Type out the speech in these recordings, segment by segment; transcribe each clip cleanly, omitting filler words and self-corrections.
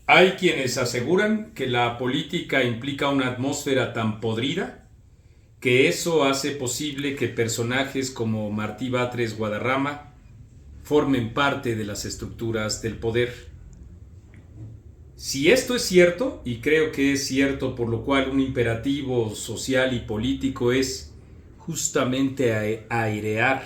Hay quienes aseguran que la política implica una atmósfera tan podrida que eso hace posible que personajes como Martí Batres Guadarrama formen parte de las estructuras del poder. Si esto es cierto, y creo que es cierto, por lo cual un imperativo social y político es justamente airear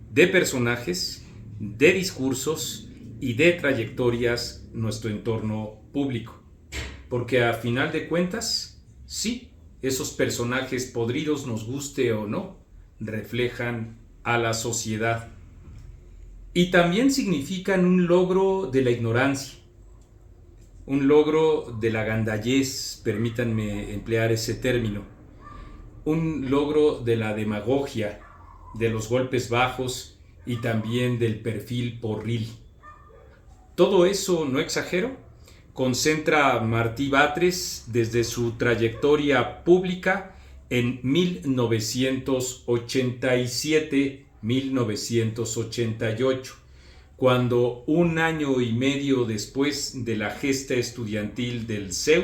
de personajes, de discursos y de trayectorias nuestro entorno público. Porque a final de cuentas, sí, esos personajes podridos, nos guste o no, reflejan a la sociedad. Y también significan un logro de la ignorancia, un logro de la gandallez, permítanme emplear ese término, un logro de la demagogia, de los golpes bajos y también del perfil porril. Todo eso, no exagero, concentra a Martí Batres desde su trayectoria pública en 1987-1988, cuando un año y medio después de la gesta estudiantil del CEU,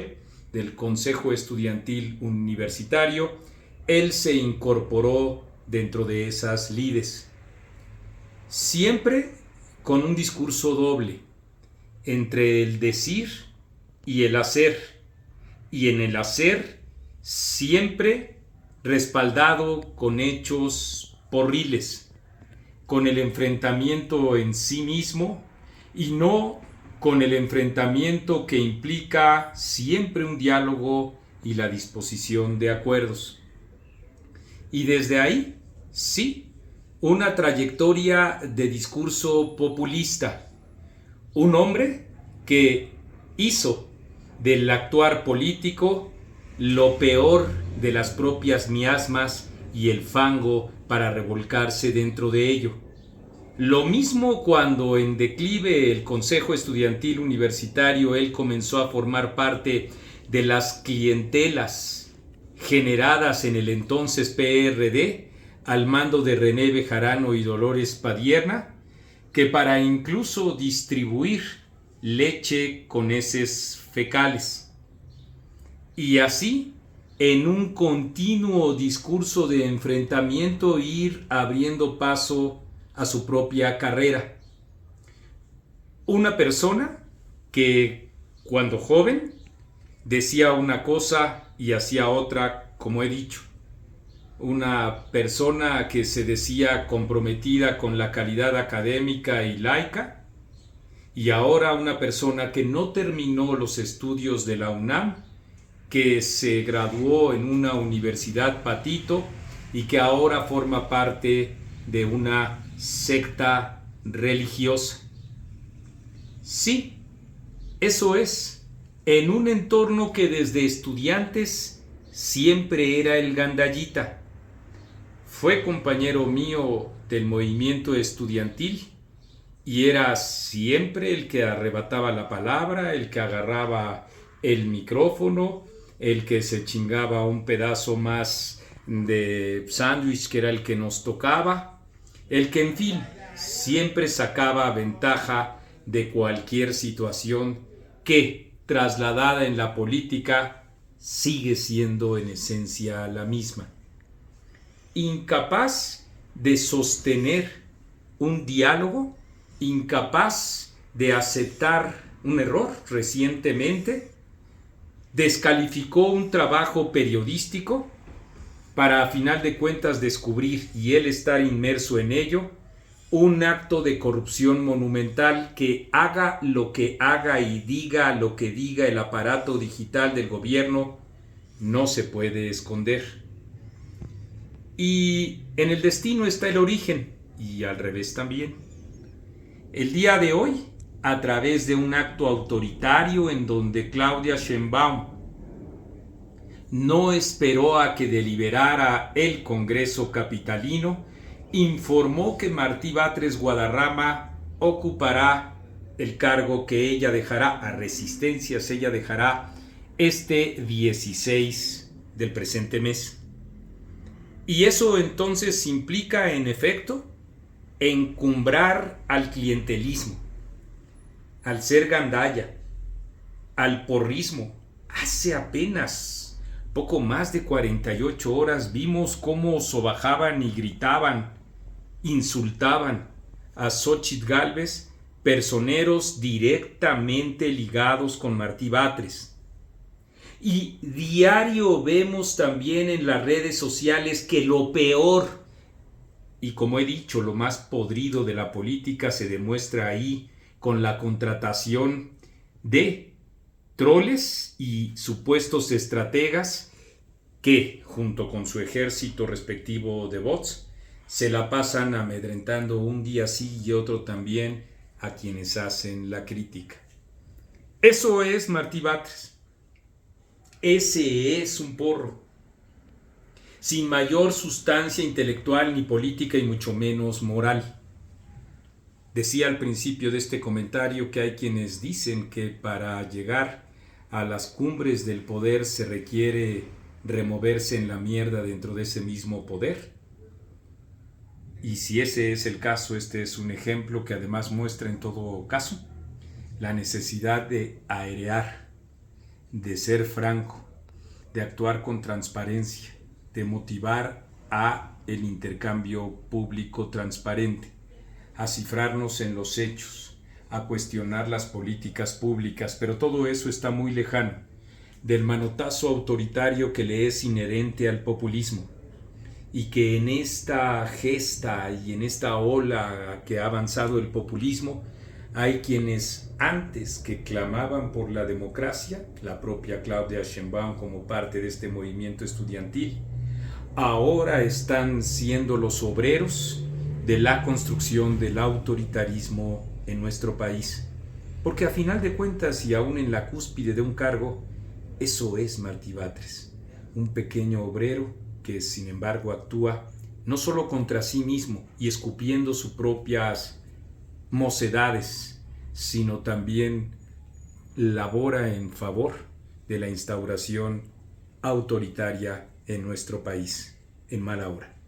del Consejo Estudiantil Universitario, él se incorporó dentro de esas lides. Siempre con un discurso doble, entre el decir y el hacer, y en el hacer siempre respaldado con hechos porriles, con el enfrentamiento en sí mismo y no con el enfrentamiento que implica siempre un diálogo y la disposición de acuerdos. Y desde ahí, sí, una trayectoria de discurso populista. Un hombre que hizo del actuar político lo peor de las propias miasmas y el fango para revolcarse dentro de ello. Lo mismo cuando en declive el Consejo Estudiantil Universitario él comenzó a formar parte de las clientelas generadas en el entonces PRD al mando de René Bejarano y Dolores Padierna, que para incluso distribuir leche con heces fecales. Y así, en un continuo discurso de enfrentamiento, ir abriendo paso a su propia carrera. Una persona que, cuando joven, decía una cosa y hacía otra, como he dicho. Una persona que se decía comprometida con la calidad académica y laica, y ahora una persona que no terminó los estudios de la UNAM, que se graduó en una universidad patito y que ahora forma parte de una secta religiosa. Sí, eso es, en un entorno que desde estudiantes siempre era el gandallita. Fue compañero mío del movimiento estudiantil y era siempre el que arrebataba la palabra, el que agarraba el micrófono, el que se chingaba un pedazo más de sándwich que era el que nos tocaba, el que en fin siempre sacaba ventaja de cualquier situación que, trasladada en la política, sigue siendo en esencia la misma. Incapaz de sostener un diálogo, incapaz de aceptar un error. Recientemente descalificó un trabajo periodístico para, a final de cuentas, descubrir, y él estar inmerso en ello, un acto de corrupción monumental que haga lo que haga y diga lo que diga el aparato digital del gobierno, no se puede esconder. Y en el destino está el origen, y al revés también. El día de hoy, a través de un acto autoritario en donde Claudia Sheinbaum no esperó a que deliberara el Congreso capitalino, informó que Martí Batres Guadarrama ocupará el cargo que ella dejará a Resistencias, ella dejará este 16 del presente mes. Y eso entonces implica, en efecto, encumbrar al clientelismo, al ser gandalla, al porrismo. Hace apenas poco más de 48 horas vimos cómo sobajaban y gritaban, insultaban a Xóchitl Gálvez, personeros directamente ligados con Martí Batres. Y diario vemos también en las redes sociales que lo peor, y como he dicho, lo más podrido de la política se demuestra ahí con la contratación de troles y supuestos estrategas que, junto con su ejército respectivo de bots, se la pasan amedrentando un día sí y otro también a quienes hacen la crítica. Eso es Martí Batres. Ese es un porro, sin mayor sustancia intelectual ni política y mucho menos moral. Decía al principio de este comentario que hay quienes dicen que para llegar a las cumbres del poder se requiere removerse en la mierda dentro de ese mismo poder. Y si ese es el caso, este es un ejemplo que además muestra en todo caso la necesidad de airear, de ser franco, de actuar con transparencia, de motivar a el intercambio público transparente, a cifrarnos en los hechos, a cuestionar las políticas públicas, pero todo eso está muy lejano del manotazo autoritario que le es inherente al populismo y que en esta gesta y en esta ola que ha avanzado el populismo hay quienes antes que clamaban por la democracia, la propia Claudia Sheinbaum como parte de este movimiento estudiantil, ahora están siendo los obreros de la construcción del autoritarismo en nuestro país. Porque a final de cuentas y aún en la cúspide de un cargo, eso es Martí Batres, un pequeño obrero que sin embargo actúa no solo contra sí mismo y escupiendo sus propias mocedades, sino también labora en favor de la instauración autoritaria en nuestro país, en mala hora.